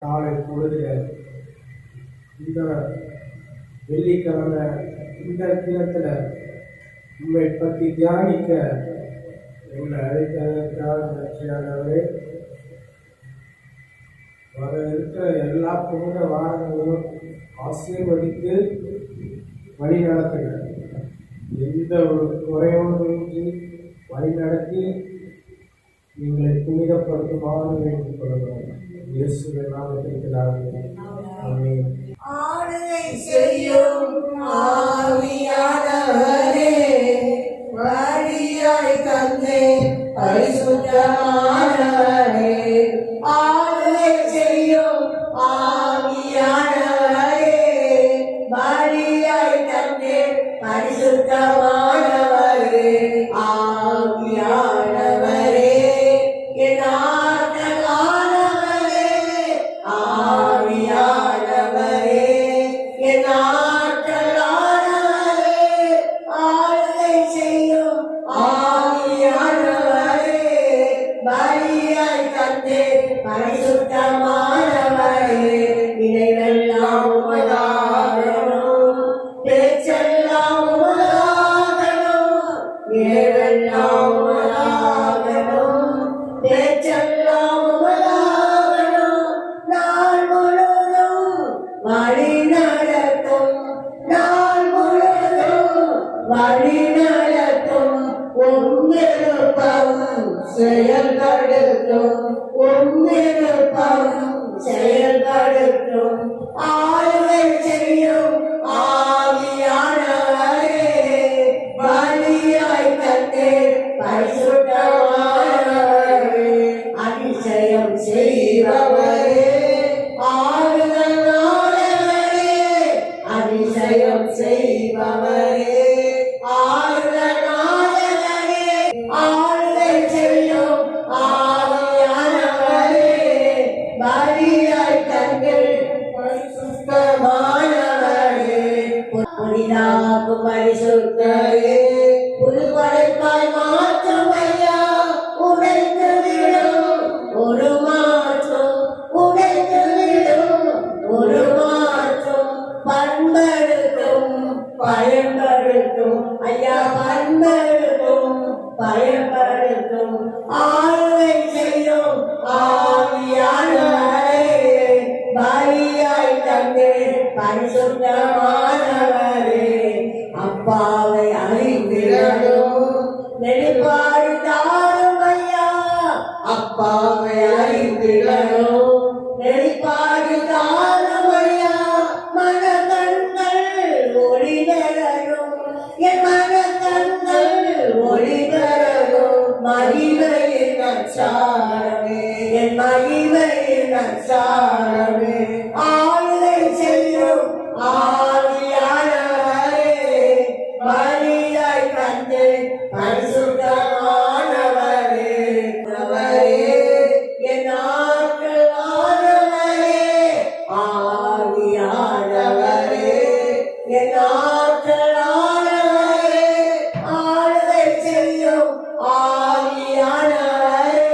காலை பொழுதில் இந்த வெள்ளிக்கிழமை இந்த தினத்தில் உண்மை பற்றி தியானிக்க எங்களை அழைத்ததற்காக நன்றியானவரே. வர இருக்கிற எல்லா புனித வாரங்களும் ஆசீர்வதித்து வழி நடத்துகிறார். எந்த ஒரு குறையோடு வழி நடத்தி எங்களை புனிதப்படுத்துமாறு வேண்டிக் கொள்கிறோம். இயேசுவின் நாமத்திற்கு ஆமென். ஆளுகை செய்யும் ஆவியானவரே, வழியாய் தந்தே பரிசுத்தமானவரே. ஆளுகை செய்யும் ஆவியானவரே, வழியாய் தந்தே பரிசுத்தமானவரே. ஆவியானவரே, என் ஆற்றல் ஆனவரே, ஆவியானவரே, என் ஆற்றல் ஆனவரே. ஆளுகை செய்யும் ஆவியானவரே, வழியாய் தந்தே பரிசுத்தமானவரே. இதையெல்லாம் உமதாகணும், பேச்செல்லாம் உமதாகணும், ஏவெல்லாம் உமதாகணும், பேச்செல்லாம் உமதாகணும். நாள் முழுதும் வழி நடத்தும், நாள் முழுதும் வழி நடத்தும். உம்மிருப்பம் செயல்படுத்தும், உம்மிருப்பம் செயல்படுத்தும். ஆளுகை செய்யும் ஆவியானவரே, வழியாய் தந்தே பரிசுத்தமானவரே. அதிசயம் செய்பவரே, ஆறுதலானவரே, அதிசயம் செய்பவரே, ஆறுதலானவரே. ஆளுகை செய்யும் ஆவியானவரே, வழியாய் தந்தே பரிசுத்தமானவரே. புனிதாக்கும் பரிசுத்தரே, புதுப்படைப்பாய் மாற்றும் ஐயா. உடைத்து விடும் ஒரு மாற்றம், உடைத்து விடும் ஒரு மாற்றம். பண்படுத்தும் பயன்படுத்தும் ஐயா, பண்படுத்தும் பயன்படுத்தும். ஆளுகை செய்யும் ஆவியானவரே, வழியாய் தந்தே பரிசுத்தமானவரே. அப்பாவை அறிந்திடணும், நெடுப்பாடு தாரும் ஐயா. அப்பாவை அறிந்திடணும், நெடுப்பாடு தாரும் ஐயா. மனக்கண்கள் ஒளி பெறணும், என் மனக்கண்கள் ஒளி பெறணும். மகிமையின் நற்சாரமே, என் மகிமையின் நற்சாரமே. ஆளுகை செய்யும் ஆவியானவரே, வழியாய் தந்தே பரிசுத்தமானவரே. என் ஆற்றல் ஆனவரே, ஆவியானவரே, என் ஆற்றல் ஆனவரே. ஆளுகை செய்யும் ஆவியானவரே,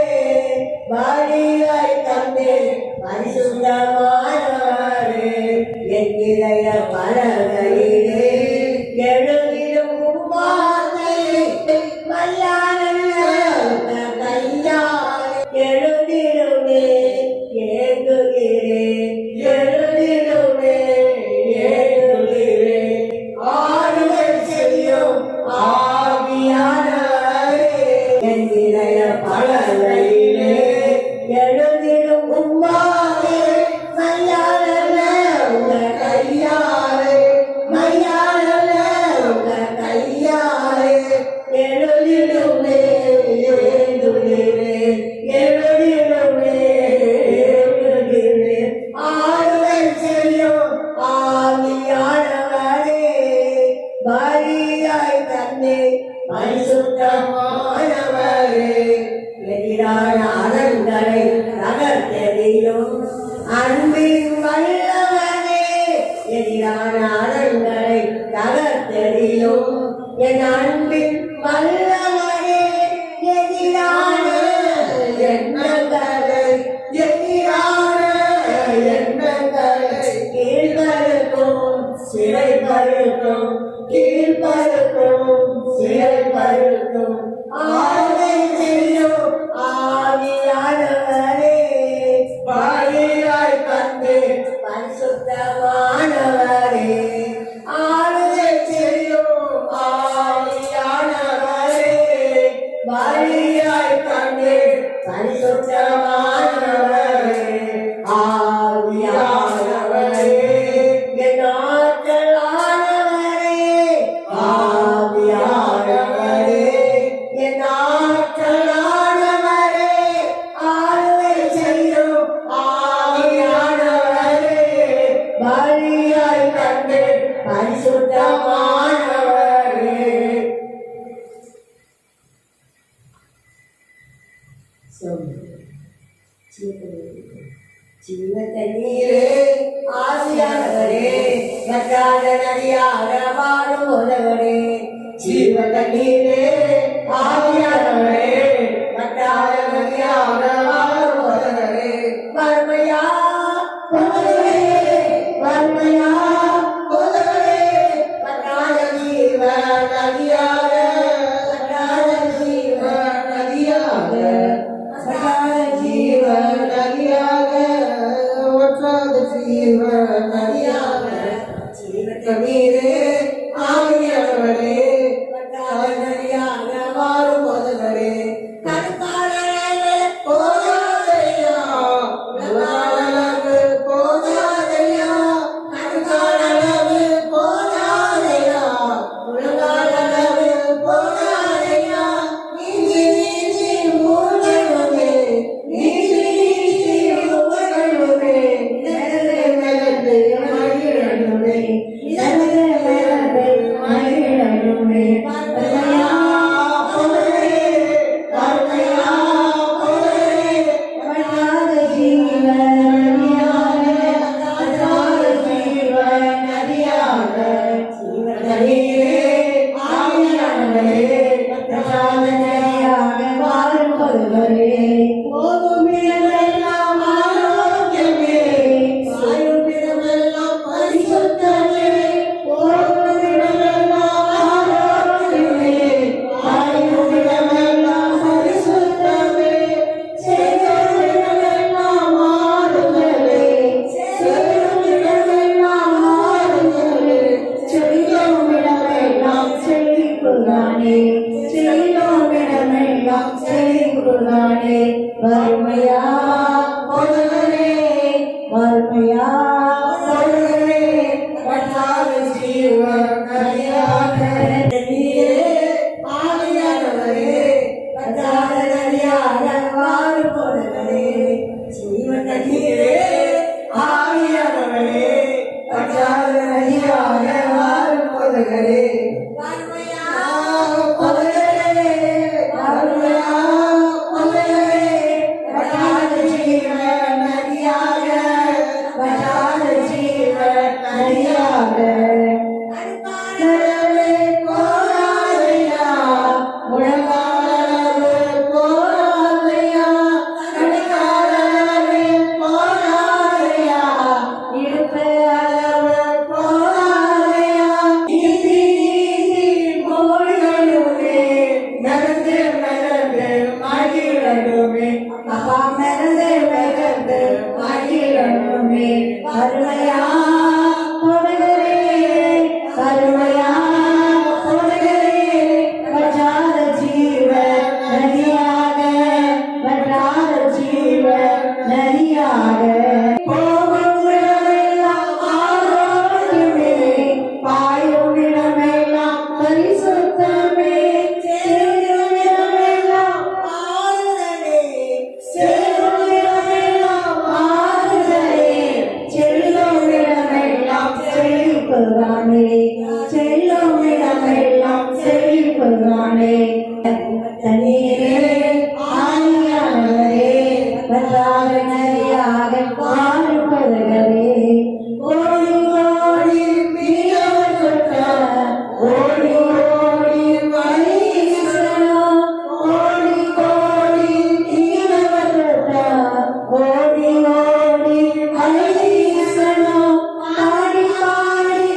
வழியாய் தந்தே பரிசுத்தமானவரே. என் இதய பலகையிலே எழுதிடும் வார்த்தை, மல்லானல்ல கையால் எழுதிடுமே, ஏங்குகிறேன், எழுதிடுமே, ஏங்குகிறேன். ஆளுகை செய்யும் ஆவியானவரே, என் இதய பலகையிலே எழுதிடும் உம்மாவே. மையானல்ல உங்க கையாலே, மையானல்ல உங்க கையாலே எழுதிடுமே, எழுதுகிறேன், எழுதிடுமே, எழுதுகிறேன். ஆளுகை செய்யும் ஆவியானவரே, வழியாய் தந்தே பரிசுத்தமானவரே. எதிரான அறங்களை நகர்த்தெறியும் அன்பின் வல்லவனே, எதிரான அறங்களை நகர்த்தெறியும் என் அன்பின் வல்லவனே. எதிரான எண்ணங்களை, எதிரான சிறைப்படுத்தும் கீழ்ப்படுத்தும் சிறைப்படுத்தும் ஆளுகை செய்யும் ஆவியானவரே பலியாய் தந்து பரிசுத்தமானவரே ஆளுகை செய்யும் ஆவியானவரே பலியாய் தந்து பரிசுத்தமானவரே ஆவியானவரே என் ஆற்றலானவரே ஆவியானவரே என் ஆற்றலானவரே ஆளுகை செய்யும் ஆவியானவரே பலியாய் தந்து பரிசுத்தமானவரே. ஜீவத்தண்ணீரே ஆசியானவரே வற்றாத நதியாக வாழும் உலகரே ஜீவத்தண்ணீரே ஆவியானவரே வற்றாத நதியாக வாழும் உலகரே வறுமையா உலகரே வறுமையா உலகரே வற்றாத ஜீவ நதியாக வற்றாத ஜீவ நதியாக வற்றாத ஜீவ நதியாக வற்றாத ஜீவ நதியாக ஜீவத்தண்ணீரே ஆவியானவரே வற்றாத நதியாக வாழும் போதவரே கருத்தாளர்களே போதாதையா உலகாளவு போதாதையா கருத்தாளவு போதாதையா உலகாளவு போதாதையா நீதி நீதி மூலமே நீதி நீதி மூலமே இதரே மலர்ந்து மகிழனுமே இதரே மலர்ந்து மகிழனுமே பரமையா போலே பரமையா போலே வற்றாத ஜீவ நதியாக வற்றாத ஜீவ நதியாக ஜீவத்தண்ணீரே ஆவியானவரே வற்றாத நதியாக வாழும் ஒருவரே போகும் இடமெல்லாம் ஆரோக்கியமே சாயும் இடமெல்லாம் பரிசுத்தமே போகும் இடமெல்லாம் ஆரோக்கியமே சாயும் இடமெல்லாம் பரிசுத்தமே செய்யும் இடமெல்லாம் ஆறுதலே செய்யும் இடமெல்லாம் ஆறுதலே செய்யும் இடமெல்லாம் செழிப்புதானே செய்யும் இடமெல்லாம் செழிப்புதானே வறுமையா பொருளே வறுமையா பொருளே வற்றாத ஜீவ நதியாக நீரே ஆவியானவரே வற்றாத நதியாக வாழும் பொருளே ஜீவத்தண்ணீரே ஆவியானவரே வற்றாத நதியாக வாழும் பொருளே வறுமையா பொருளே வறுமையா பொருளே வற்றாத ஜீவ நதியாக வற்றாத ஜீவ நதியாக கருத்தாளவே போராதையா முழங்காலளவு போராதையா கடிகாலளவு போராதையா இடுப்பு அளவு போராதையா நீதி நீதி போடுமே நடந்து நடந்து மகிழனுமே அப்பா நடந்து நடந்து மகிழனுமே வறுமையா பொருளே வறுமையா பொருளே வற்றாத ஜீவ நதியாக வற்றாத ஜீவ நதியாக போகும் இடமெல்லாம் ஆரோக்கியமே பாயும் இடமெல்லாம் பரிசுத்தமே சேரும் இடமெல்லாம் ஆறுதலே சேரும் இடமெல்லாம் ஆறுதலே செல்லும் இடமெல்லாம் செழிப்புதானே செல்லும் இடமெல்லாம் செழிப்புதானே தண்ணீரே ஆவியானவரே வற்றாத நதியாக வாழும் பொருளே ஓடி ஓடி மீனவர் தொட்ட ஓடி ஓடி வழீசனம் ஓடி ஓடி மீனவர் தொட்ட ஓடி ஓடி வழீசனம் பாடி பாடி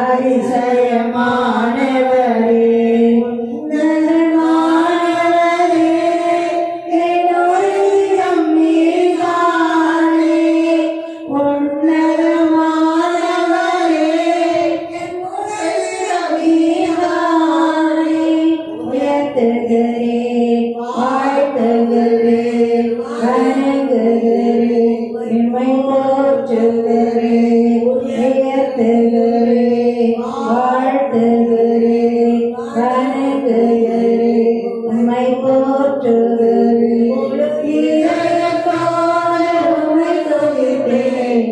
அதிசயமானவரே உன்னதமானவரே என்னுடையம் நீதானே உன்னதமானவரே என்னுடையம் நீதானே உயர்த்துகிறேன் வாழ்த்துகிறேன் வணங்குகிறேன் உம்மை போற்றுகிறேன் உயர்த்துகிறேன் வாழ்த்துகிறேன் வணங்குகிறேன் உம்மை போற்றுகிறேன் இதயத்தோடு உம்மை துதிப்பேன்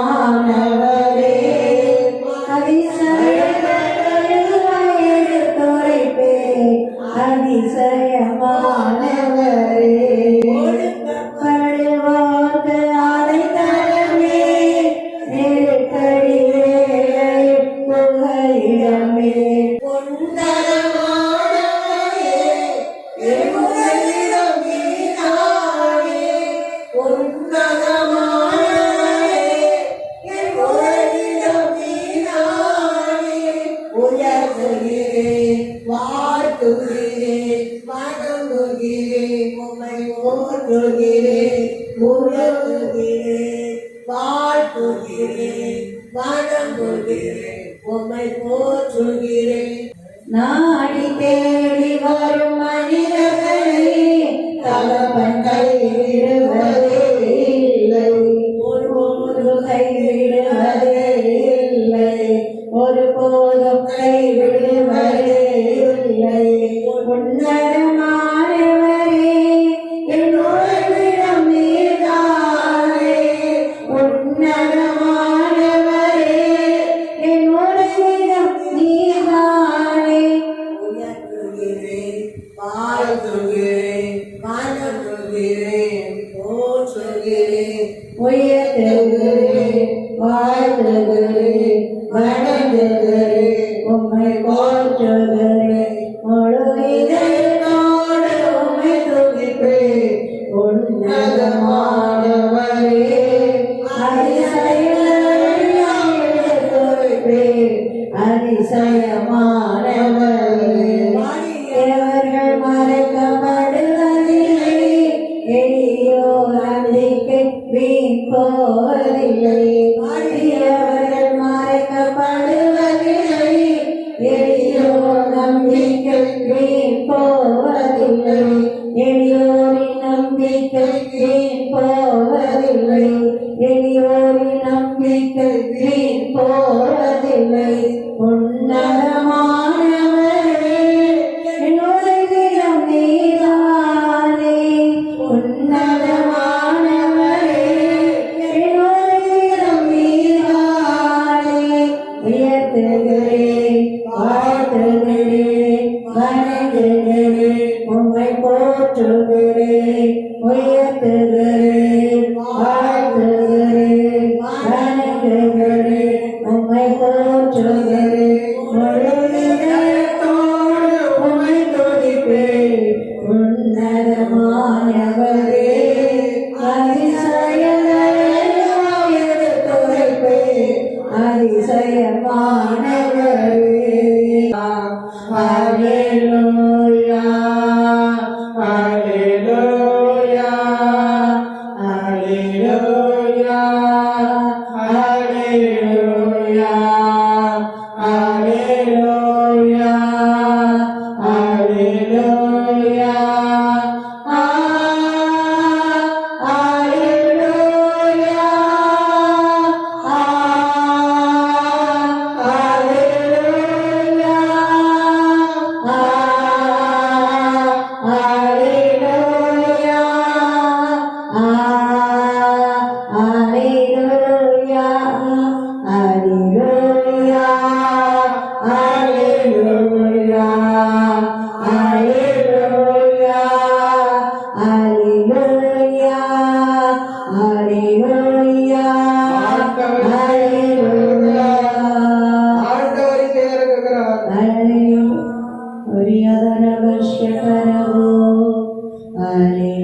உன்னதமானவரே அதிசயங்களை எடுத்துரைப்பேன் அதிசயமானவரே படுவார்க்கு அடைக்கலமே நெருக்கடி வேளையில் புகலிடமே உன்னதமானவரே என்னுடையம் நீதானே உன்னதமானவரே என்னுடையம் நீதானே உயர்த்துகிறேன் வாழ்த்துகிறேன் வணங்குகிறேன் உம்மை போற்றுகிறேன் உயர்த்துகிறேன் வாழ்த்துகிறேன் வணங்குகிறேன் உம்மை போற்றுகிறேன் நாடி தேடி வரும் மனிதர்களை தகப்பன் கைவிடுவதே இல்லை ஒருபோது கைவிடுவதே இல்லை ஒருபோதும் கைவிடுவதே இல்லை உன்னதமானவரே என்னுடையம் நீதானே உன்னதமானவரே என்னுடையம் நீதானே உயர்த்துகிறேன் வாழ்த்துகிறேன் வணங்குகிறேன் போற்றுகிறேன் உயர்த்துகிறேன் வாழ்த்துகிறேன் வணங்குகிறேன் உம்மை போற்றுகிறேன் முழு இதயத்தோடு உம்மை துதிப்பேன் உன்னதமானவரே அதிசயங்களை எடுத்துரைப்பேன் அதிசயமானவரே தேவர்கள் மறைக்கப்படுவதில்லை எளியோர் நம்பிக்கை வீண் போவதில்லை தேவர்கள் மறைக்கப்படுவதில்லை எளியோர் நம்பிக்கை வீண் போவதில்லை எளியோரின் நம்பிக்கை வீண் போவதில்லை எளியோரின் நம்பிக்கை வீண் போவதில்லை உன்னதமானவரே என்னுடையம் நீதானே உன்னதமானவரே என்னுடையம் நீதானே உயர்த்துகிறேன் வாழ்த்துகிறேன் வணங்குகிறேன் உம்மை போற்றுகிறேன் உயர்த்துகிறேன் வாழ்த்துகிறேன் வணங்குகிறேன் உம்மை போற்றுகிறேன் முழு இதயத்தோடு உம்மை துதிப்பேன் உன்னதமானவரே அதிசயங்களை எடுத்துரைப்பேன் அதிசயமானவரே ஹல்லேலூயா ஹல்லேலூயா ஹல்லேலூயா ஹல்லேலூயா ஹல்லேலூயா ஹல்லேலூயா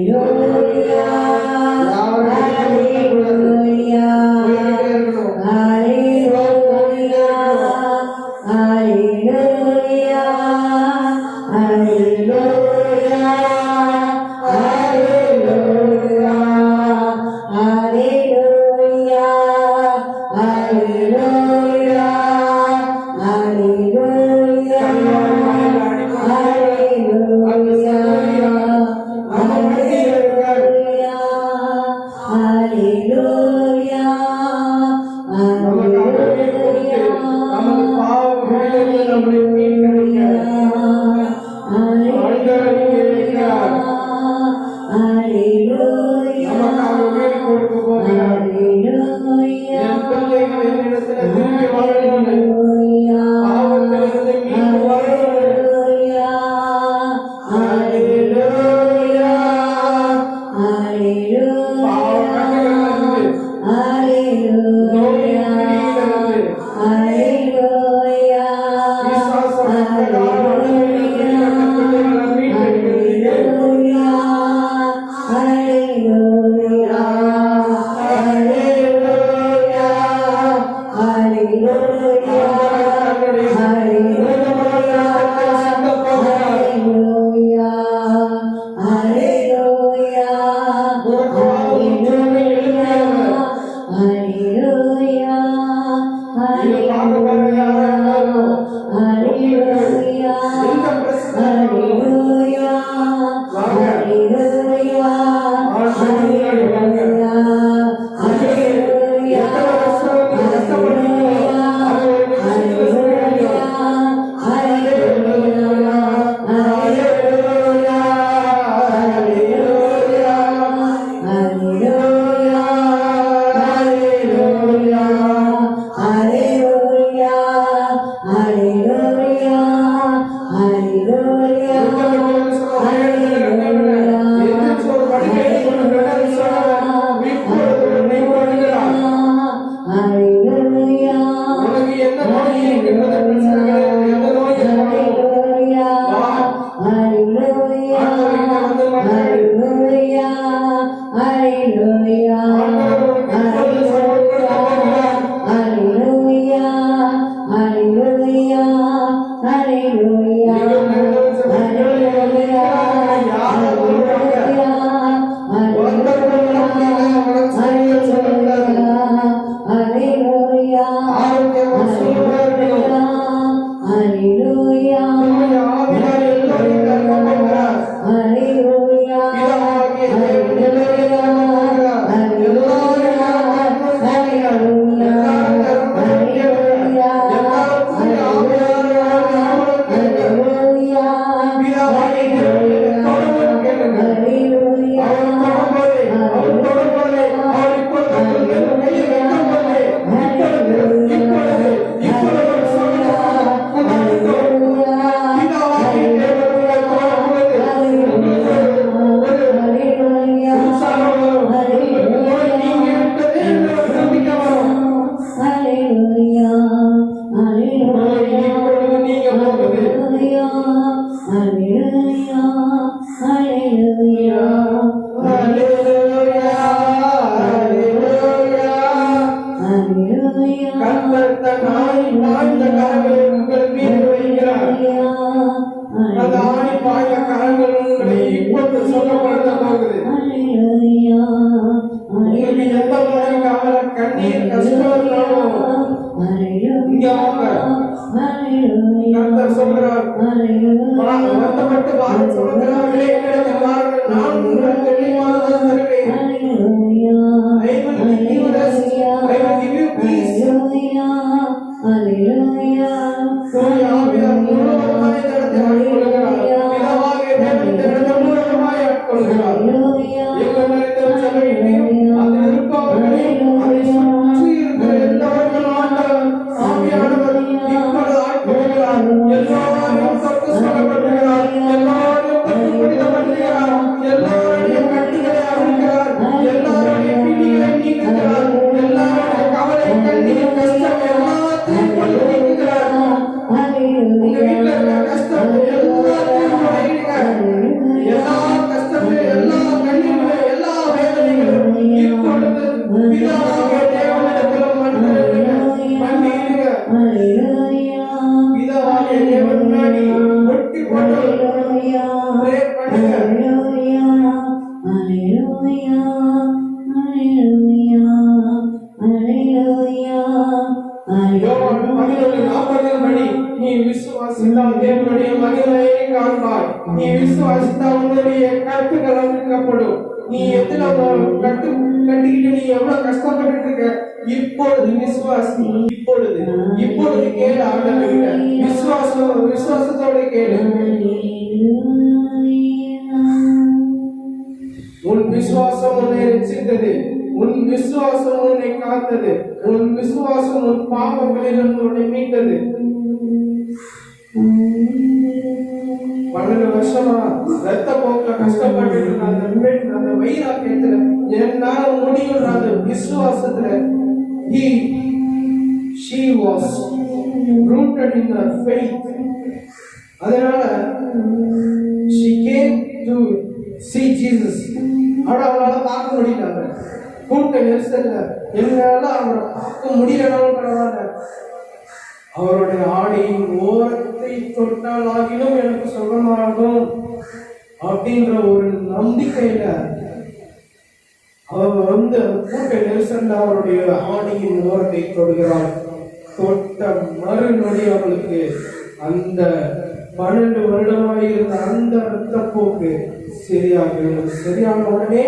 Hallelujah. எல்லா கஷ்டமே எல்லா கண்ணீருமே எல்லா யோவான் 11:40 படி நீ விசுவாசித்தால் தேவனுடைய மகிமையை காண்பாய். நீ விசுவாசித்தால் உன்னுடைய கட்டுகள் அவிழ்க்கப்படும். நீ எத்தனை கட்டு கட்டிக்கிட்டு நீ எவ்வளவு கஷ்டப்பட்டு இருக்க, இப்பொழுது விசுவாசி. இப்பொழுது கேளு ஆண்டவர்கிட்ட. விசுவாசத்தோட கேளு. உன் விசுவாசம் உன்னை ரட்சித்தது, உன் விசுவாசம் உன்னை காத்தது, உன் விசுவாசம் உன் பாவங்களிலிருந்து உன்னை மீட்டது. 12 வருஷமா ரத்த போக்குல கஷ்டப்பட்டு அந்த வைராக்கியத்துல என்னால முடியும் அந்த விசுவாசத்துல she was rooted in her faith. அதனால she came to see Jesus. அவளால பார்க்க முடியல, கூட்ட நெரிசல்ல என்னால அவரை பார்க்க முடியலனாலும் பரவாயில்ல, அவருடைய ஆடையின் ஓரத்தை தொட்டால் ஆகிலும் எனக்கு சுகமாகும் அப்படின்ற ஒரு நம்பிக்கையில அவர் கூட்ட நெரிசல்ல அவருடைய ஆடையின் ஓரத்தை தொடுகிறார். தொட்ட மறுநொடி அவளுக்கு அந்த 12 வருடமாயிருந்த அந்த ரத்தப்போக்கு சரியான உடனே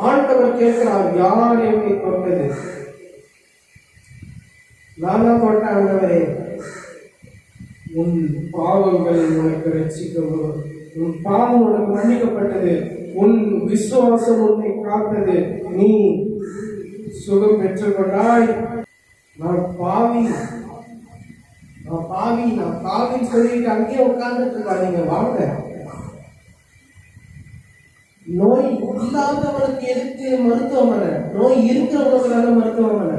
ஆண்டவர் கேட்கிறார், யார் என்னை தொட்டது? நான் தான் தொட்டேன் ஆண்டவரே. உன் பாவங்கள் உனக்கு ரட்சிக்கப்படும், உன் பாவம் உனக்கு மன்னிக்கப்பட்டது, உன் விசுவாசம் உன்னை காத்தது, நீ சுகம் பெற்றுக்கொண்டாய். நான் பாவின்னு சொல்லிட்டு அங்கேயே உட்கார்ந்துட்டு இருக்காங்க. வாங்க, நோய் இல்லாதவனுக்கு எதுக்கு மருத்துவமனை? நோய் இருக்கிறவங்களுக்கான மருத்துவமனை.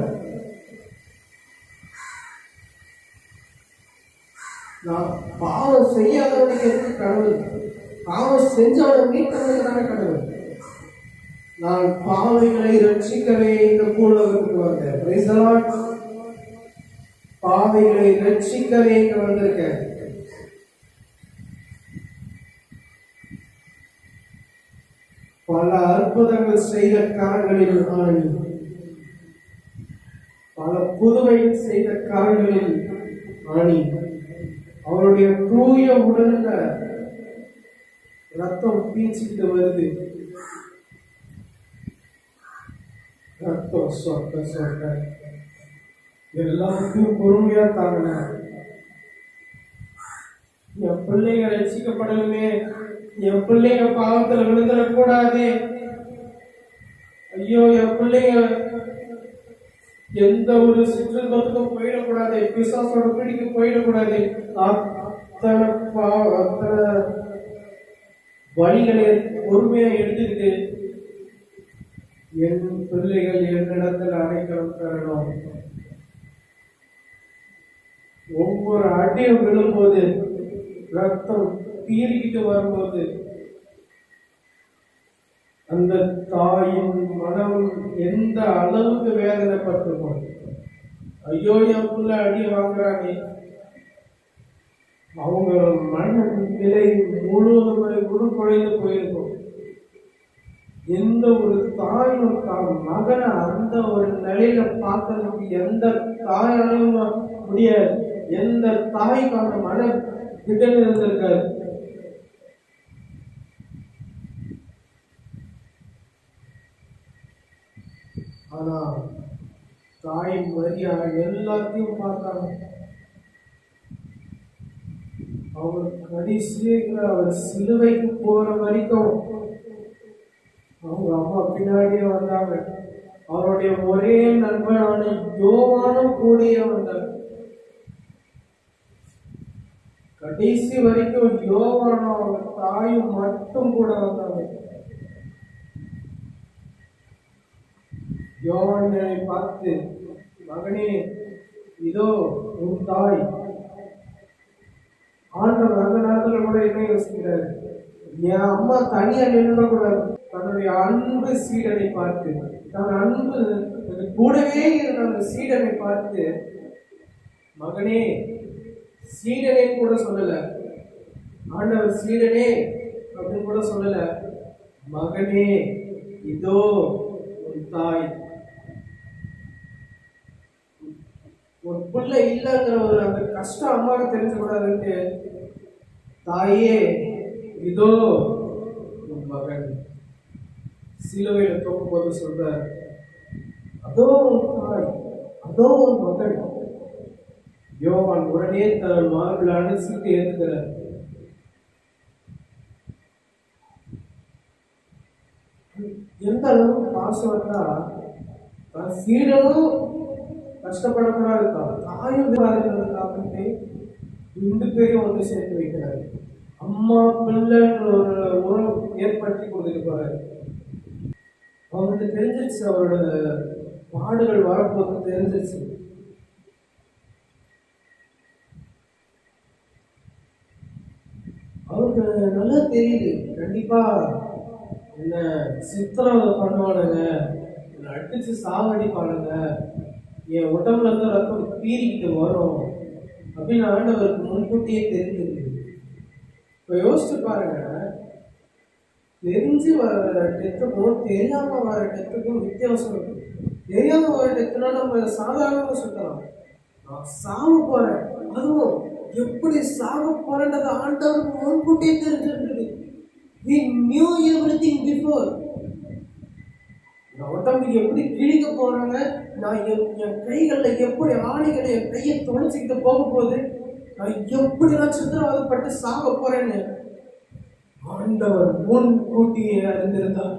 நான் பாவம் செய்யாதவனுக்கு எதுக்கு கடவுள்? பாவம் செஞ்சவனை மீட்கிறவனுக்கான கடவுள். நான் பாவைகளை ரட்சிக்கவே இந்த பூலோகத்துக்கு வந்தேன். பாவைகளை ரட்சிக்கவே இங்க வந்திருக்கேன். பல அற்புதங்கள் செய்த காரணங்களில் ஆணி, பல புதுவை செய்த காரணங்களில் ஆணி. அவருடைய தூய உடல்ல ரத்தம் பீச்சிட்டு வருது, ரத்தம் சொட்ட எல்லாத்தையும் பொறுமையா தாங்கின. என் பிள்ளைங்க ரசிக்கப்படலுமே, என் பிள்ளைங்க பாவத்துல விழுந்துடக்கூடாது, ஐயோ என் பிள்ளைங்க எந்த ஒரு சிற்றின்பத்துக்கும் போயிடக்கூடாது, பிசாசோட பிடிக்கு போயிடக்கூடாது, அத்தனை வழிகளை பொறுமையா எடுத்துக்கிட்டு என் பிள்ளைகள் என்னிடத்தில் அடைக்கலம் தரணும். ஒவ்வொரு அடியும் விழும்போது ரத்தம் பீறிக்கிட்டு வரும்போது அந்த தாயின் மனம் எந்த அளவுக்கு வேதனைப்பட்டிருக்கும். ஐயோ என் புள்ள அடி வாங்குறாங்க, அவங்க மன நிலை முழுவதும் உருப்படைந்து போயிருக்கும். எந்த ஒரு தாயும் தான் மகனை அந்த ஒரு நிலையில பார்க்கறதுக்கு எந்த தாயாலும் முடியாது. எந்த தாய்க்கு அந்த மன திட்டம் இருந்திருக்காது. ஆனா தாய் மரியா எல்லாத்தையும் பார்த்தாங்க. அவர் கடைசியாக அவர் சிலுவைக்கு போற வரைக்கும் அவங்க அம்மா பின்னாடியே வந்தாங்க. அவருடைய ஒரே நண்பனான யோவானும் கூடிய வந்தார். கடைசி வரைக்கும் யோவானும் அவங்க தாயும் மட்டும் கூட வந்தாங்க. யோவானை பார்த்து, மகனே இதோ உன் தாய். ஆண்டவர் அந்த நேரத்துல கூட என்ன யோசிக்கிறாரு, என் அம்மா தனியா நின்றுடக்கூடாது. தன்னுடைய அன்பு சீடனை பார்த்து, தன் அன்பு கூடவே இருந்த அந்த சீடனை பார்த்து, மகனே சீடனே கூட சொல்லல, ஆண்டவர் சீடனே அப்படின்னு கூட சொல்லல, மகனே இதோ உன் தாய். ஒரு பிள்ளை இல்லைங்கிற ஒரு அந்த கஷ்டம் அம்மாவுக்கு தெரிஞ்சக்கூடாதுன்ட்டு, தாயே இதோ உன் மகன் சிலுவையில தூக்கும் போது சொல்றார், அதோ உன் தாய், அதோ உன் மகன். யோவான் உடனே தன் மார்பில் அணைச்சிட்டு ஏற்றுக்கிறார். எந்த அளவுக்கு பாசம் வந்தா சீடனும் கஷ்டப்படக்கூடாது, தாயும் இருக்காதுன்றதுக்காகவே 2 பேரையும் ஒன்று சேர்த்து வைக்கிறாரு. அம்மா பிள்ளைன்ற ஒரு உறவு ஏற்படுத்தி கொடுத்துருப்பாரு. அவங்களுக்கு தெரிஞ்சிருச்சு, அவரோட பாடுகள் வரப்போது தெரிஞ்சிருச்சு. அவருக்கு நல்லா தெரியுது, கண்டிப்பா என்ன சித்திரவதை பண்ணுவானுங்க, என்னை அடிச்சு சாவடிப்பானுங்க, என் உடம்புல இருந்து ரத்தம் பீறிக்கிட்டு வரும் அப்படின்னு ஆண்டவருக்கு முன்கூட்டியே தெரிஞ்சிருக்கு. இப்போ யோசிச்சு பாருங்க, தெரிஞ்சு வர டெத்துக்கும் தெரியாம வர டெத்துக்கும் வித்தியாசம் இருக்கு. தெரியாம வர டெத்துனா நம்ம சாதாரணமாக சுத்தலாம், நான் சாவ போறேன், அதுவும் எப்படி சாக போறேன்றது ஆண்டவருக்கு முன்கூட்டியே தெரிஞ்சிருக்கு. We knew everything before. நான் உடம்புக்கு எப்படி கிழிக்க போறாங்க, நான் என் கைகளில் எப்படி ஆணிகளை என் கையை துணைச்சிக்கிட்டு போக போகுது, நான் எப்படி நான் சித்திரவதைப்பட்டு சாக போறேன்னு ஆண்டவர் முன்கூட்டியே அறிந்திருந்தார்.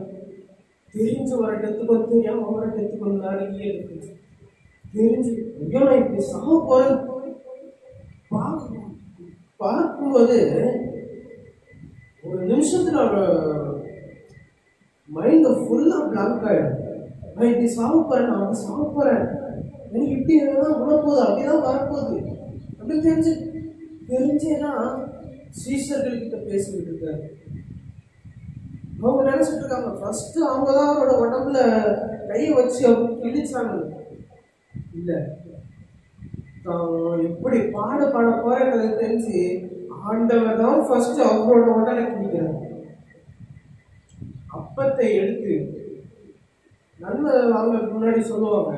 தெரிஞ்சு வர டெத்துக்கும் தெரியாம வர டெத்துக்கும் நிறைய இருக்கு. தெரிஞ்சு ஐயோ நான் இப்படி சாக போறேன் பார்க்கும்போது ஒரு நிமிஷத்துல மைண்ட் ஃபுல்லா பிளாங்க் ஆயிடும். நான் இப்படி சாக போறேன், நான் அப்படி சாக போறேன், எனக்கு இப்படி எல்லாம் உணப்போகுது, அப்படிதான் வரப்போகுது அப்படின்னு தெரிஞ்சேன்னா சீஷர்கள்கிட்ட பேசிக்கிட்டு இருக்காரு. அவங்க நினைச்சிட்டு இருக்காங்க ஃபர்ஸ்ட் அவங்க தான் அவரோட உடம்புல கையை வச்சு அவங்க இழிச்சாங்க. இல்லை, எப்படி பாட போறேன்றதை தெரிஞ்சு ஆண்டவர் தான் ஃபர்ஸ்ட் அவரோட உடலை கிழிக்கிறார். அப்பத்தை எடுத்து நல்ல அவங்களுக்கு முன்னாடி சொல்லுவாங்க,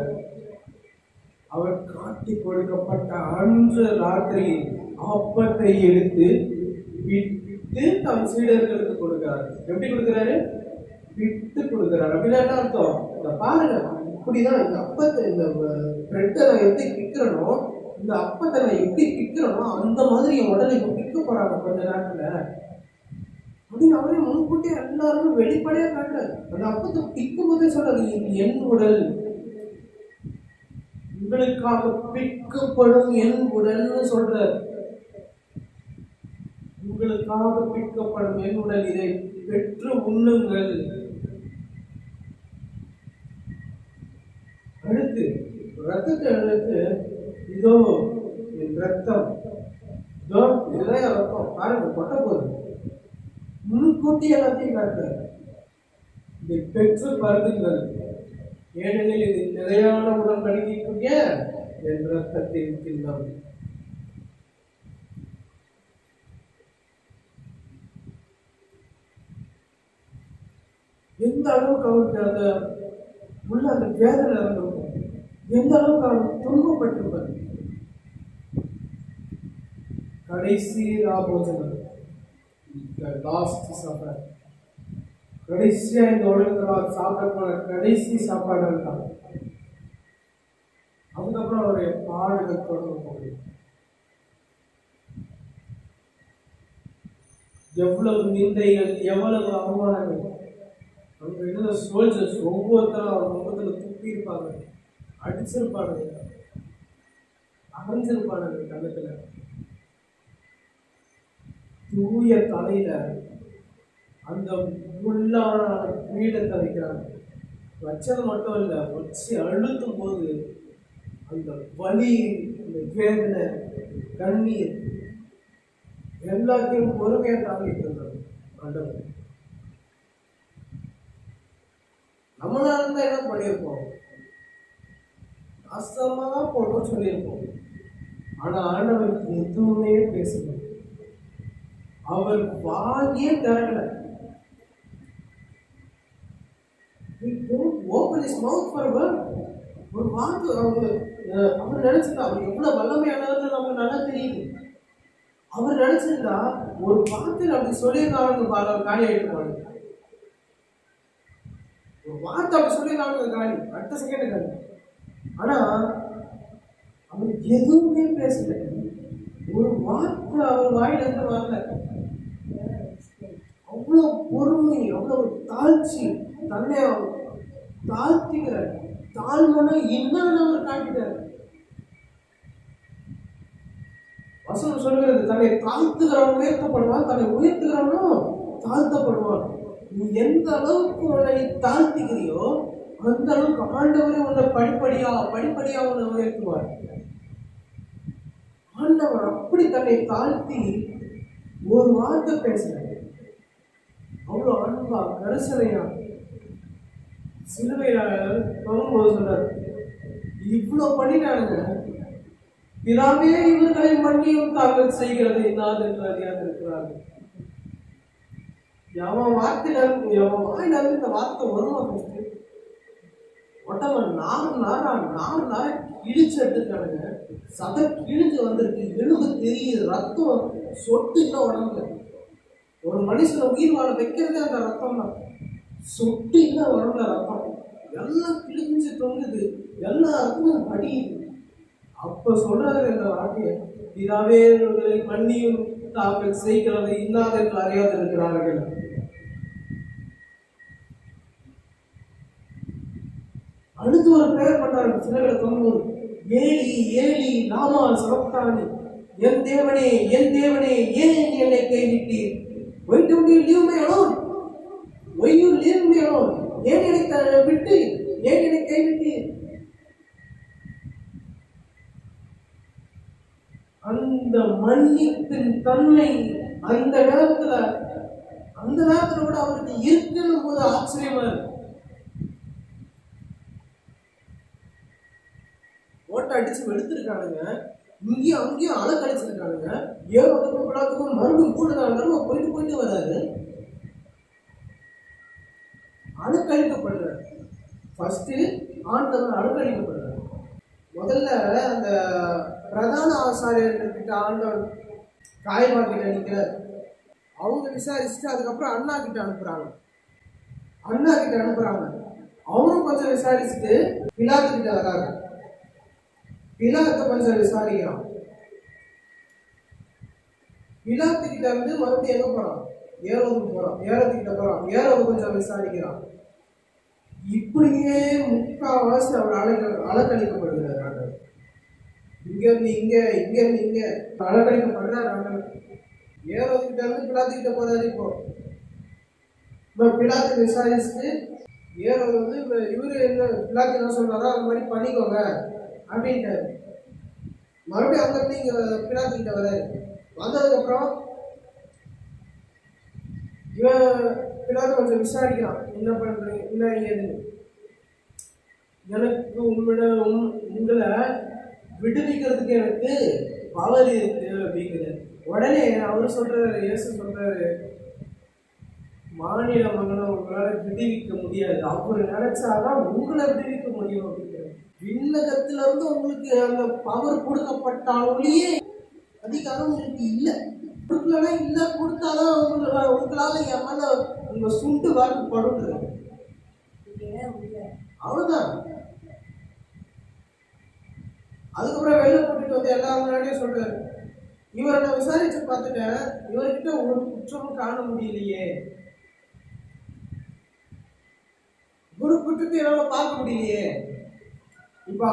அவர் காட்டி கொடுக்கப்பட்ட அன்று ராத்திரி அப்பத்தை எடுத்து விட்டு தம் சீடர்களுக்கு கொடுக்கிறார். எப்படி கொடுக்கிறாரு? விட்டு கொடுக்கிறார். அப்படின்னா என்ன அர்த்தம்? இந்த பாருங்க, இப்படிதான் இந்த அப்பத்தை, இந்த பிரெட்டை நான் எப்படி பிக்கிறனோ, இந்த அப்பத்தை நான் எப்படி பிக்கிறனோ அந்த மாதிரி என் உடலை இப்ப பிக்க போறாங்க கொஞ்ச நேரத்துல அப்படின்னு அவரே முன்கூட்டியே எல்லாரும் வெளிப்படையா காட்டுறாரு. அந்த அப்பத்தை பிக்கும் போதே சொல்றாரு, இது என் உடல், உங்களுக்காக பிக்கப்படும் என் உடல்னு சொல்றாரு. உங்களுக்காக பிக்கப்படும் என் உடல், இதை பெற்று உண்ணுங்கள். அடுத்து ரத்தத்தை எடுத்து, இதோ என் ரத்தம், இதோ இதுதான் ரத்தம், பாருங்க கொட்ட போகுது. முன்கூட்டி எல்லாத்தையும் காட்டுறாரு. இதை பெற்று பருகுங்கள், ஏனெனில் இது நிலையான உடன்படிக்கைக்குரிய என் ரத்தத்தின் கிண்ணம். எந்த அளவுக்கு அவருக்கு அந்த உள்ள அந்த வேதனை இருந்திருக்கும், எந்த அளவுக்கு அவர் துன்பப்பட்டிருப்பார். கடைசி ராபோஜனம், லாஸ்ட் சஃபர், கடைசியா இந்த உலகத்தில் சாப்பிட போன கடைசி சாப்பாடு தான். அதுக்கப்புறம் அவருடைய பாடுகள் தொடர்ந்து போகுது. எவ்வளவு நிந்தைகள், எவ்வளவு அவமானங்கள். அங்க இருந்த சோல்ஜர்ஸ் ஒவ்வொருத்தரும் அவர் முகத்துல துப்பி இருப்பாங்க, அடிச்சிருப்பானுங்க, அரைஞ்சிருப்பானுங்க, கணத்துல தூய தலையில அந்த முள்ளான கிரீடத்தை வைக்கிறாங்க. வச்சது மட்டும் இல்லை, வச்சு அழுத்தும் போது அந்த வலி, அந்த வேதனை, கண்ணீர் எல்லாத்தையும் பொறுமையா தாங்கிட்டு இருந்தாங்க ஆண்டவர். நம்மளால இருந்தா என்ன பண்ணியிருப்போம்? அசமா போட்டோம் சொல்லியிருப்போம். ஆனா ஆண்டவருக்கு எதுவுமே பேசல, அவர் வாங்கியே தரல. He don't open his mouth for a word. ஒரு வார்த்தை அவங்க அவர் நினைச்சிருந்தா அவர் எவ்வளவு வல்லமையானவர்னு நமக்கு நல்லா தெரியுது. அவர் நினைச்சிருந்தா ஒரு வார்த்தை அப்படி சொல்லியிருந்தாலும் காலி ஆயிட்டு போனாங்க. ஒரு வார்த்தை அப்படி சொல்லியிருந்தாலும் காலி, அடுத்த செகண்ட் காலி. ஆனா அவர் எதுவுமே பேசல. ஒரு வார்த்தை அவர் வாயில இருந்து வரல. அவ்வளவு பொறுமை, அவ்வளவு தாழ்ச்சி, தன்னை தாழ்த்திக்கிறார். தாழ்மனை என்னன்னு அவர் காட்டுகிறார். வசனம் சொல்கிறது, தன்னை தாழ்த்துகிறவன் உயர்த்தப்படுவான், தன்னை உயர்த்துகிறவனும் தாழ்த்தப்படுவான். நீ எந்த அளவுக்கு உன்னை தாழ்த்திக்கிறியோ அந்த அளவுக்கு ஆண்டவரே உன்னை படிப்படியா உன்னை உயர்த்துவார். ஆண்டவர் அப்படி தன்னை தாழ்த்தி ஒரு வார்த்தை பேசுறார். அவ்வளவு அன்பா கரிசனையா சிலுவையில தொங்கும்போது சொல்றாரு, இவ்வளவு பண்ணிட்டானுங்க, பிதாவே இவர்களை மன்னியும் தாங்கள் செய்கிறது இன்னாது என்று அறியாதிருக்கிறார்கள். எவன் வாயில இருந்து இந்த வார்த்தை வருமா? ஒட்டவன் நார் கிழிச்சு எடுத்துருக்கானுங்க. சதை கிழிஞ்சு வந்திருக்கு, எலும்பு தெரியுது, ரத்தம் சொட்டு இல்லை உடம்புல. ஒரு மனுஷனை உயிர் வாழ வைக்கிறதே அந்த ரத்தம் தான். சொட்டு இல்லை உடம்புல ரத்தம், எல்லாம் கிழிஞ்சு தொங்குது, எல்லாருக்கும் படியுது. அப்ப சொல்றாரு இந்த வார்த்தையை, பிதாவே இவர்களை மன்னியும் தாங்கள் செய்கிறது இன்னாது என்று அறியாது இருக்கிறார்கள். அடுத்து ஒரு பிரேயர் பண்றாரு சிலைகளை தொங்கும்போது, ஏலி ஏலி லாமா சபக்தானி, என் தேவனே ஏன் என்னை கைவிட்டீர்? Why don't you leave me alone? Why you leave me alone? ஏன் என்னை விட்டு, ஏன் என்னை கைவிட்டீர்? அந்த மன்னிப்பின் தன்மை அந்த நேரத்துல கூட அவருக்கு இருக்குன்னு போது ஆச்சரியமா இருக்கு. ஓட்ட அடிச்சு வெளுத்திருக்கானுங்க, இங்கேயும் அங்கேயும் அலை கழிச்சிருக்கானுங்க. ஏறதுக்கும் பிள்ளாத்துக்கும் மறுபடியும் கூடுதலாக போயிட்டு வராது. அணுக்கழிக்கப்படுறாரு. ஃபர்ஸ்ட் ஆண்டவர் அணுக்கழிக்கப்படுறாரு. முதல்ல அந்த பிரதான ஆசாரியர்கிட்ட ஆண்டவர் காயபா கிட்ட நிற்கிறார். அவங்க விசாரிச்சுட்டு அதுக்கப்புறம் அண்ணா கிட்ட அனுப்புறாங்க. அவரும் கொஞ்சம் விசாரிச்சுட்டு பிலாத்து கிட்ட வராங்க. பிலாத்தை கொஞ்சம் விசாரிக்கிறான். பிலாத்து கிட்ட வந்து மறுபடியும் எங்க போறான்? ஏரோதுக்கிட்ட போறான். ஏரோது கொஞ்சம் விசாரிக்கிறான். இப்படியே முக்காவாசி அவர் அலக்கழிக்கப்படுகிறார். இங்க இருந்து இங்க அலக்கழிக்கப்படுறார் ஆண்டவர். ஏரோதுக்கிட்ட இருந்து பிலாத்துக்கிட்ட போறாரு. இப்போ பிலாத்து விசாரிச்சுட்டு ஏரோது வந்து இவரு என்ன பிலாத்து என்ன சொல்றாரோ அந்த மாதிரி பண்ணிக்கோங்க அப்படின்ட்டாரு. மறுபடியும் அங்க இருந்து இங்க பிலாத்துக்கிட்ட வராரு. வந்ததுக்கப்புறம் இவன் பிலாத்து கொஞ்சம் விசாரிக்கிறான், என்ன பண்றீங்க, என்ன ஏதுன்னு. எனக்கு உங்களை விடுவிக்கிறதுக்கு எனக்கு பவர் இருக்கு அப்படிங்கிறது. உடனே அவர் சொல்றாரு, இயேசு சொல்றாரு, மாநில மகனை உங்களால விடுவிக்க முடியாது, அவர் நினைச்சாதான் உங்களை விடுவிக்க முடியும் அப்படிங்கிறார். விண்ணகத்துல இருந்து உங்களுக்கு அந்த பவர் கொடுக்கப்பட்டாலேயே அதிகாரம் உங்களுக்கு இல்லை. கொடுக்கலன்னா இல்லை, கொடுத்தாதான் உங்களால என் மேல உங்க சுண்டு வாக்கு படுறது. அவ்வளவுதான். அதுக்கப்புறம் வெளில போட்டுட்டு வந்து எல்லா முன்னாடியும் சொல்றாரு, இவரை நான் விசாரிச்சு பார்த்துட்டேன், இவர்கிட்ட ஒரு குற்றமும் காண முடியலையே, ஒரு குற்றத்தை என்னால பார்க்க முடியலையே. இப்ப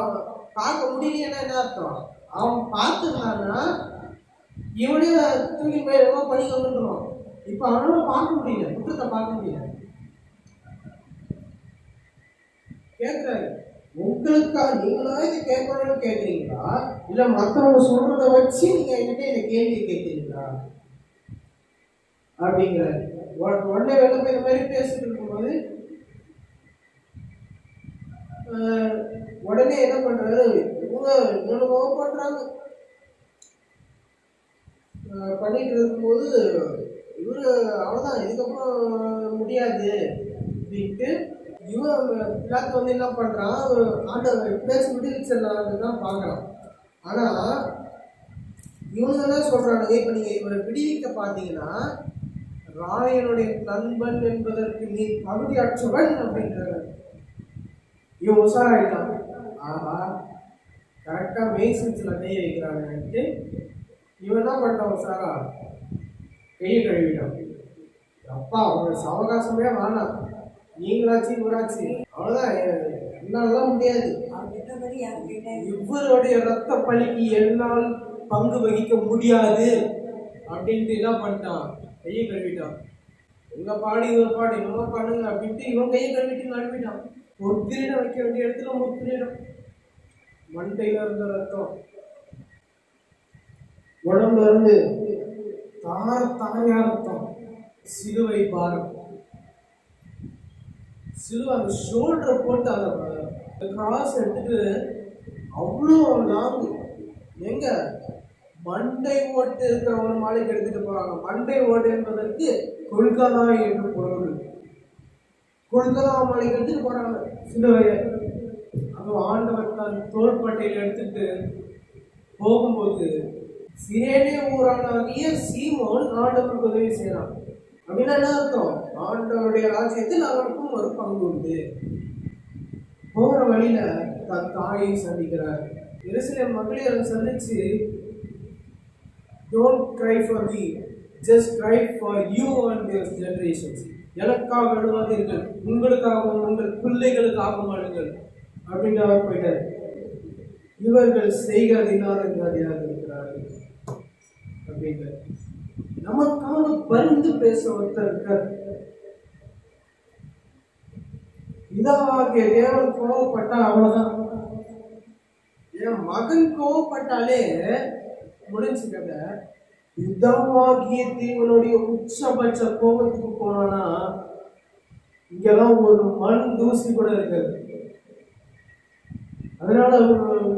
பார்க்க முடியலைன்னா என்ன அர்த்தம்? அவன் பார்த்துருந்தான்னா இவனைய தூக்கி போய் எல்லாம் பண்ணிக்கொண்டுருவான். இப்ப அவனால பார்க்க முடியல, குற்றத்தை பார்க்க முடியல. கேட்கிறாரு, உங்களுக்கா நீங்களா இதை கேட்கணும்னு கேட்குறீங்களா, இல்ல மற்றவங்க சொல்றதை வச்சு நீங்க என்கிட்ட இந்த கேள்வி கேட்குறீங்களா அப்படிங்கிறாரு. உடனே வெளில போய் இந்த மாதிரி பேசிட்டு இருக்கும்போது உடனே என்ன பண்றாரு, இவங்க என்னென்னமோ பண்றாங்க. பண்ணிட்டு இருக்கும்போது இவரு அவ்வளவுதான், இதுக்கப்புறம் முடியாது அப்படின்ட்டு இவன் பிலாத்து வந்து என்ன பண்றான், ஒரு ஆண்டவர் எப்படியாச்சும் விடுவிச்சிடலான்னு தான் பார்க்கறான். ஆனா இவனுங்க என்ன சொல்றானுங்க, இப்ப நீங்க இவரை விடுவிக்க பார்த்தீங்கன்னா ராயனுடைய நண்பன் என்பதற்கு நீ தகுதியற்றவன் அப்படின்றாரு. இவன் உஷாராயிட்டான். ஆஹா, கரெக்டா மெயின் சென்ஸ்ல கையை வைக்கிறான்ட்டு இவன் என்ன பண்ணிட்டான், உஷாரா கையை கழுவிட்டான். அப்பா அவங்களோட அவகாசமே வேணாம், நீங்களாச்சு இவராச்சு அவ்வளவுதான், என்னாலதான் முடியாது, இவருடைய ரத்த பலிக்கு என்னால் பங்கு வகிக்க முடியாது அப்படின்ட்டு என்ன பண்ணிட்டான், கையை கழுவிட்டான். உங்க பாடு இவர் பாடு இவங்க பாடுங்க அப்படின்ட்டு இவன் கையை கழுவிட்டு கழுவிட்டான். ஒரு கிரீடம் வைக்க வேண்டிய இடத்துல ஒரு கிரீடம், மண்டையில இருந்த ரத்தம் உடம்புல இருந்து தாரையா ரத்தம், சிலுவை பாரம், சிலுவை அந்த ஷோல்டரை போட்டு அந்த கிராஸ் எடுத்துட்டு அவ்வளோ லாங்கு, எங்க மண்டை ஓட்டு இருக்கிற ஒரு மாலைக்கு எடுத்துட்டு போறாங்க. மண்டை ஓட்டு என்பதற்கு கொல்கதா என்று பொருள். கொல்கதா மாலைக்கு எடுத்துட்டு போறாங்க சிலுவைய. அதுவும் ஆண்டவர் தன் தோள்பட்டையில் எடுத்துட்டு போகும்போது சிரேனே ஊரானாகிய சீமோன் ஆண்டவருக்கு உதவி செய்யறான். அப்படின்னா என்ன அர்த்தம், ஆண்டவருடைய ராஜ்யத்தில் அவருக்கும் ஒரு பங்கு உண்டு. போகிற வழியில தன் தாயை சந்திக்கிறார். எருசலேம் மகளிரை சந்திச்சு, don't cry for me, just cry for you and your generations. எனக்காக அழுவாதீர்கள், உங்களுக்காகவும் உங்கள் பிள்ளைகளுக்காகவும் அழுங்கள் அப்படின்னு அவர் போயிட்டார். இவர்கள் செய்கிறதினால் இருக்கிறார்கள் அப்படின்ற நமக்காக பரிந்து பேச ஒருத்தர் இருக்கார். இதாகிய தேவன் கோவப்பட்டா அவ்வளவுதான். என் மகன் கோவப்பட்டாலே முடிஞ்சு கதை. யுத்தமாகிய தேவனுடைய உச்சபட்ச கோபத்துக்கு போனானா இங்கெல்லாம் ஒரு மண் தூசி கூட இருக்காது. அதனால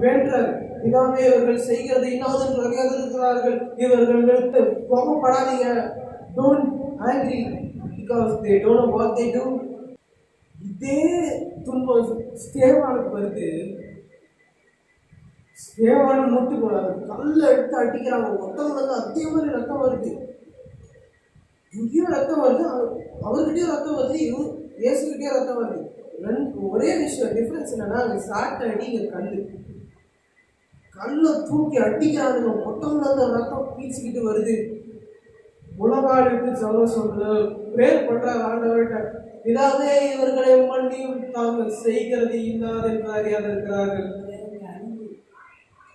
வேண்டார், இதாவே இவர்கள் செய்கிறது இன்னாதென்று அறியாதிருக்கிறார்கள், இவர்கள் கோபப்படாதீங்க, don't angry because they don't know what they do. இதே துன்பம் ஸ்தேவானுக்கு வருது. ஸ்தேவானு முட்டு கூடாது, கல்ல எடுத்து அடிக்கிறாங்க, ஒட்டம் வந்து அதே மாதிரி ரத்தம் வருது, இங்கேயும் ரத்தம் வருது, அவர்கிட்டயும் ரத்தம் வருது, இவங்க இயேசுகிட்டே ரத்தம் வருது. ஒரே விஷயம் டிஃபரன்ஸ் என்னன்னா, அங்கே சாட்டை அடி, இங்கே கல்லை தூக்கி அடிக்கிறாங்க, ஒட்டம்ல இருந்து ரத்தம் பீச்சிக்கிட்டு வருது. உலகாளுக்கு சொல்ல சொல்ல பிரேர் பண்ற ஆண்டவர்கிட்ட, இதாவே இவர்களை மன்னியும் தாங்கள் செய்கிறது இல்லாத என்று அறியாது இருக்கிறார்கள்.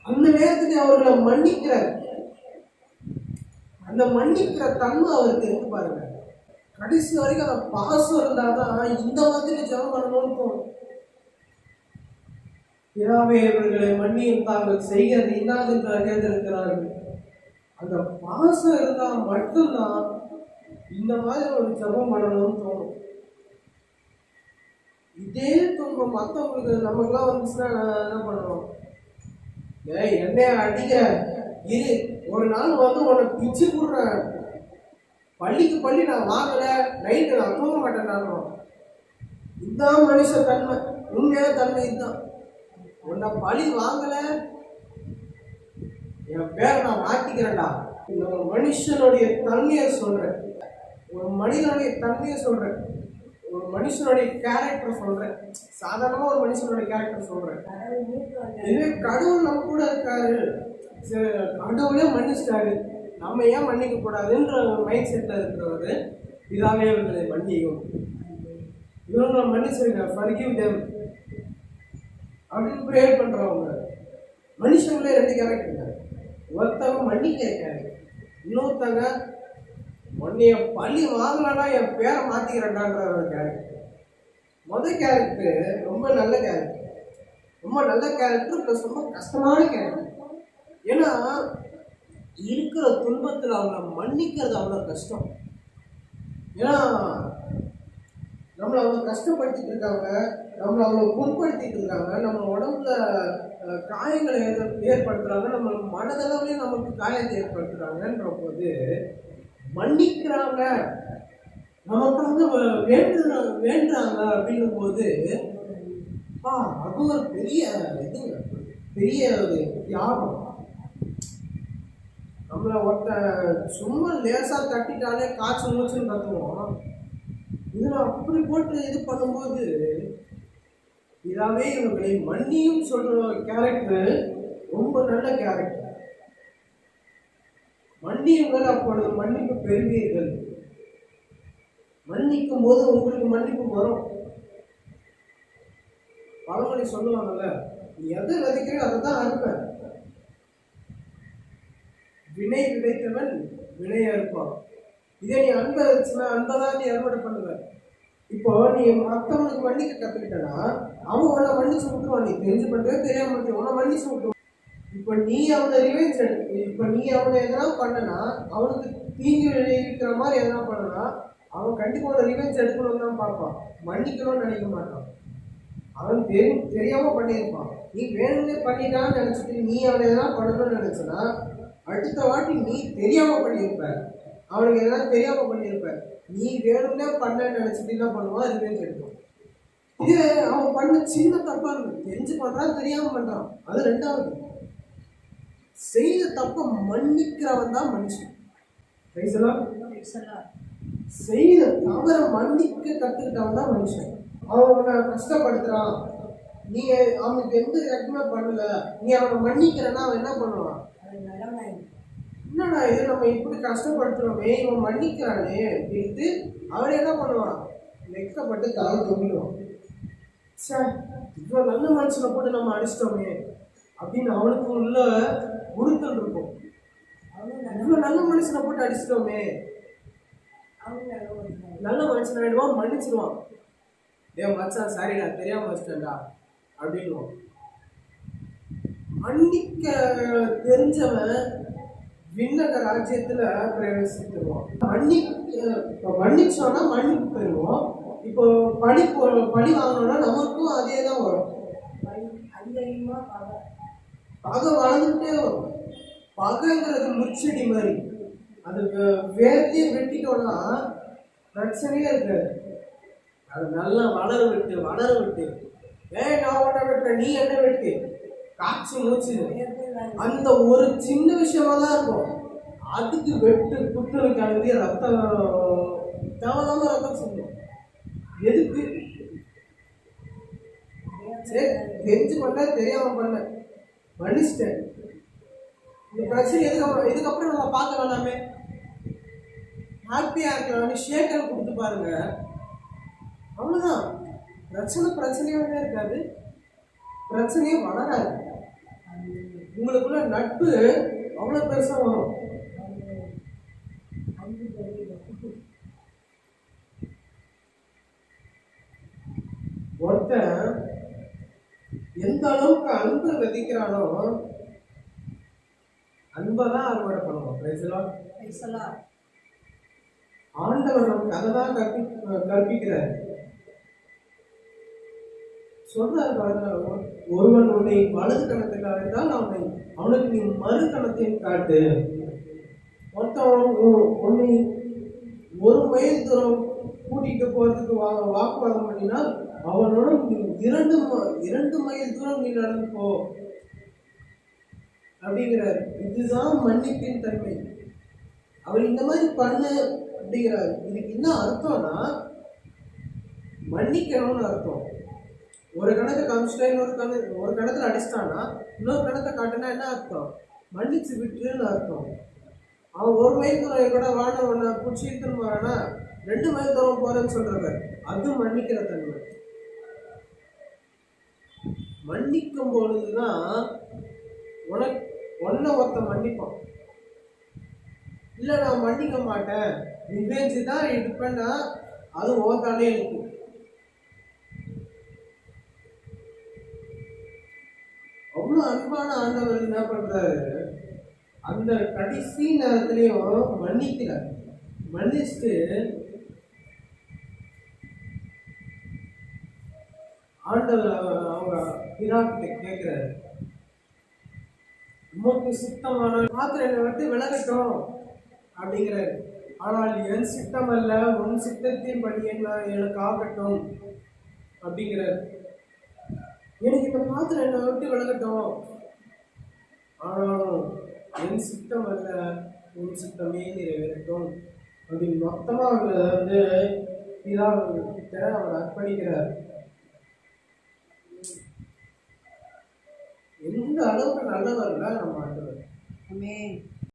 அந்த நேரத்துக்கு அவர்களை மன்னிக்கிறார். அந்த மன்னிக்கிற தன்மை அவருக்கு இருக்கு பாருங்க. கடைசி வரைக்கும் அந்த பாசம் இருந்தாதான் இந்த மாதிரி ஜெபம் பண்ணணும்னு தோணும். இதாவே இவர்களை மன்னியும் தாங்கள் செய்கிறது இல்லாத என்று அறியாது இருக்கிறார்கள். அந்த பாசம் இருந்தா மட்டும்தான் இந்த மாதிரி ஒரு ஜெபம் பண்ணணும்னு தோணும். இதே துன்பம் மற்றவங்களுக்கு நமக்குலாம் வந்துச்சுன்னா என்ன பண்ணணும், என்னைய அடிக்க இரு, ஒரு நாள் வந்து உன்னை பிச்சு போடுறேன், பள்ளிக்கு பள்ளி நான் வாங்கல, நைட்டு நான் தூங்க மாட்டேன். இதுதான் மனுஷ தன்மை, உண்மையான தன்மை இதுதான். உன்னை பழி வாங்கல, என் பேரை நான் மாத்திக்கிறேன்டா. ஒரு மனுஷனுடைய தன்மையை சொல்றேன், ஒரு மனிதனுடைய தன்மையை சொல்றேன், ஒரு மனுஷனுடைய கேரக்டர் சொல்றேன், சாதாரணமா ஒரு மனுஷனுடைய கேரக்டர் சொல்றேன். இதுவே கடவுள் நம்ம கூட இருக்காரு, கடவுளே மன்னிச்சிட்டாரு, நம்ம ஏன் மன்னிக்க கூடாதுன்ற ஒரு மைண்ட் செட்ல இருக்கிறவரு இதாவே இவர்களை மன்னியும், இவங்களை மன்னிச்சிருங்க, forgive them அப்படின்னு ப்ரேயர் பண்றவங்க. மனுஷங்களே ரெண்டு கேரக்டர், ஒருத்தவங்க மன்னிக்க கேரக்டர், இன்னொருத்தங்க உன்னைய பழி வாங்கலன்னா என் பேரை மாத்திக்கிறேன்டான்ற ஒரு கேரக்டர். முதல் கேரக்டர் ரொம்ப நல்ல கேரக்டர், ரொம்ப நல்ல கேரக்டர் ப்ளஸ் ரொம்ப கஷ்டமான கேரக்டர். ஏன்னா இருக்கிற துன்பத்தில் அவங்கள மன்னிக்கிறது அவ்வளோ கஷ்டம். ஏன்னா நம்மளை அவ்வளோ கஷ்டப்படுத்திட்டு இருக்காங்க, நம்மளை அவ்வளோ புண்படுத்திட்டு இருக்காங்க, நம்ம உடம்புல காயங்களை ஏற்படுத்துறாங்க, நம்ம மனதளவுலேயும் நமக்கு காயத்தை ஏற்படுத்துறாங்கன்ற போது மன்னிக்கிறாங்க நமக்காக வேண்டுறாங்க அப்படின்னும் போது அது ஒரு பெரிய இதுங்க, பெரிய ஒரு தியாகம். நம்மள ஒருத்த சும்மா லேசா தட்டிட்டாலே காய்ச்சல் மூச்சுன்னு கத்துவோம். இதுல அப்படி போட்டு இது பண்ணும்போது இதாவே இவர்களை மன்னியும் சொல்ற கேரக்டர் ரொம்ப நல்ல கேரக்டர். மன்னியுங்கள் அப்பொழுது மன்னிப்பு பெறுவீர்கள். மன்னிக்கும் போது உங்களுக்கு மன்னிப்பு வரும். பழமொழி சொல்லுவாங்கல்ல, நீ எதை விதைக்கிறோ அதை தான் அறுப்ப. வினை விதைத்தவன் வினையை அறுப்பான். இதே நீ அன்பை வச்சுன்னா அன்பை தான் நீ அறுவடை பண்ணுவ. இப்போ நீ மற்றவனுக்கு மன்னிக்க கத்துக்கிட்டனா அவன் உன்னை மன்னிச்சு விட்டுருவான். நீ தெரிஞ்சு பண்ணுறே தெரியாம பண்ணுற உன்னை மன்னிச்சு விட்டுருவான். இப்போ நீ அவனை ரிவெஞ்ச் எடுத்து, இப்போ நீ அவனை எதனா பண்ணனா, அவனுக்கு தீங்கு விளைவிக்கிற மாதிரி எதனா பண்ணனா, அவன் கண்டிப்பாக அவனை ரிவெஞ்ச் எடுக்கணும்னு தான் பார்ப்பான், மன்னிக்கணும்னு நினைக்க மாட்டான். அவன் தெரியாம பண்ணியிருப்பான். நீ வேணும்னே பண்ணிட்டான்னு நினைச்சிட்டு நீ அவனை எதனா பண்ணணும்னு நினைச்சனா, அடுத்த வாட்டி நீ தெரியாம பண்ணியிருப்ப, அவனுக்கு எதனா தெரியாம பண்ணியிருப்ப. நீ வேணும்னே பண்ணன்னு நினைச்சிட்டு என்ன பண்ணுவான், ரிவெஞ்ச் எடுப்பான். இது அவன் பண்ண சின்ன தப்பா இருக்கு, தெரிஞ்சு பண்றான் தெரியாம பண்றான், அது ரெண்டாவது. செய்த தப்ப மன்னிக்கிறவன் தான் மனுஷன். செய்த தவற மன்னிக்க கத்துக்கிட்டவன் தான் மனுஷன். அவனை கஷ்டப்படுத்துறான், நீ அவனுக்கு எந்த ரெக்கமே பண்ணல, நீ அவனை மன்னிக்கிறன்னா அவன் என்ன பண்ணுவான், என்னடா இது நம்ம இப்படி கஷ்டப்படுத்துறோமே, இவன் மன்னிக்கிறானே அப்படின்ட்டு அவன் என்ன பண்ணுவான், வெக்கப்பட்டு தலை தொங்கிடுவான். சார் இவ்வளோ நல்ல மனுஷனை போட்டு நம்ம அடிச்சிட்டோமே அப்படின்னு அவனுக்கு உள்ள உறுத்தல் இருக்கும். இவ்வளோ நல்ல மனுஷனை போட்டு அடிச்சிட்டோமே, நல்ல மனுஷன் ஆயிடுவான், மன்னிச்சிருவான். மச்சான் சாரிடா தெரியாம வச்சிட்டேன்டா அப்படின்னுவான். மன்னிக்க தெரிஞ்சவன் விண்ணக ராஜ்யத்துல பிரவேசித்துருவான். மன்னிச்சோன்னா மன்னிப்பு பெறுவோம். இப்போ பழி வாங்கணும்னா நமக்கும் அதே தான் வரும். பகை வளர்ந்துட்டே வரும். பகைங்கிறது முச்செடி மாதிரி, அது வேர்த்தையே வெட்டிட்டோம்னா பிரச்சனையே இருக்காது. அது நல்லா வளர விட்டு நான் உன்னை வெட்ட நீ என்ன வெட்டு காய்ச்சி மூச்சு, அந்த ஒரு சின்ன விஷயமா தான் இருக்கும். அதுக்கு வெட்டு குத்தல் கிளம்பி ரத்தம் தேவையில்லாம ரத்தம் சொல்லும். எதுக்கு? சரி தெரிஞ்சு பண்ண தெரியாம பண்ண மன்னிச்சிட்டேன். இந்த பிரச்சனை இதுக்கப்புறம் நம்ம பார்க்க வேணாமே, ஹாப்பியா இருக்கலாம்னு ஷேக்கர் கொடுத்து பாருங்க, அவ்வளவுதான். பிரச்சனையாவே இருக்காது, பிரச்சனையே வளராது. உங்களுக்குள்ள நட்பு அவ்வளவு பெருசா வரும். ஒருத்தன் எந்த அளவுக்கு அன்பை விதைக்கிறானோ அன்பதான் அறுவடை பண்ணுவோம். ஆண்டவர் நமக்கு அதைதான் கற்பிக்கிறார். சொல்றாரு பாருங்க, ஒருவன் உன்னை வலது கணத்துக்கு அழைத்தால் அவனுக்கு நீ மறு கணத்தையும் காட்டு. ஒருத்தன் உன்னை ஒரு மைல் தூரம் கூட்டிட்டு போறதுக்கு வாக்குவாதம் பண்ணினால் அவனோட இரண்டு மைல் தூரம் நீ நடந்து போ அப்படிங்கிறாரு. இதுதான் மன்னிப்பின் தன்மை. அவர் இந்த மாதிரி பண்ணு அப்படிங்கிறாரு. இதுக்கு என்ன அர்த்தம்னா மன்னிக்கணும்னு அர்த்தம். ஒரு கணக்கு காமிச்சிட்டா ஒரு கணத்துல அடிச்சிட்டானா இன்னொரு கணத்தை காட்டினா என்ன அர்த்தம், மன்னிச்சு விட்டுன்னு அர்த்தம். அவன் ஒரு மைல் தூரம் கூட வாழ ஒன்று பிடிச்சிருக்குன்னு வரானா 2 மைல் தூரம் போறேன்னு சொல்றாங்க, அது மன்னிக்கிற தன்மை. மன்னிக்கும் பொழுதுதான் ஒன்ன ஒருத்த மன்னிப்பான். இல்லை நான் மன்னிக்க மாட்டேன், ரிவெஞ்ச் தான் எடுப்பேன்னா அது ஓத்தாலே இருக்கு. அவ்வளோ அன்பான ஆண்டவர் என்ன பண்றாரு, அந்த கடைசி நேரத்திலையும் மன்னிக்கிறார். மன்னிச்சுட்டு ஆண்டவர் அவங்க பிதாக்கிட்ட கேட்கிறாரு, உமக்கு சுத்தமான பாத்திரம் விட்டு விலகட்டும் அப்படிங்கிறாரு. ஆனால் என் சித்தம் அல்ல உன் சித்தத்தின் படி எனக்கு ஆகட்டும் அப்படிங்கிறார். எனக்கு இந்த பாத்திரம் என்னை விட்டு விலகட்டும், ஆனாலும் என் சித்தம் அல்ல உன் சித்தமே நிறைவேறட்டும் அப்படின்னு மொத்தமா அவர் வந்து கிட்ட அவர் அர்ப்பணிக்கிறார். எந்த அளவுக்கு நல்லவர்ல நம்ம ஆண்டவர். ஆமென்.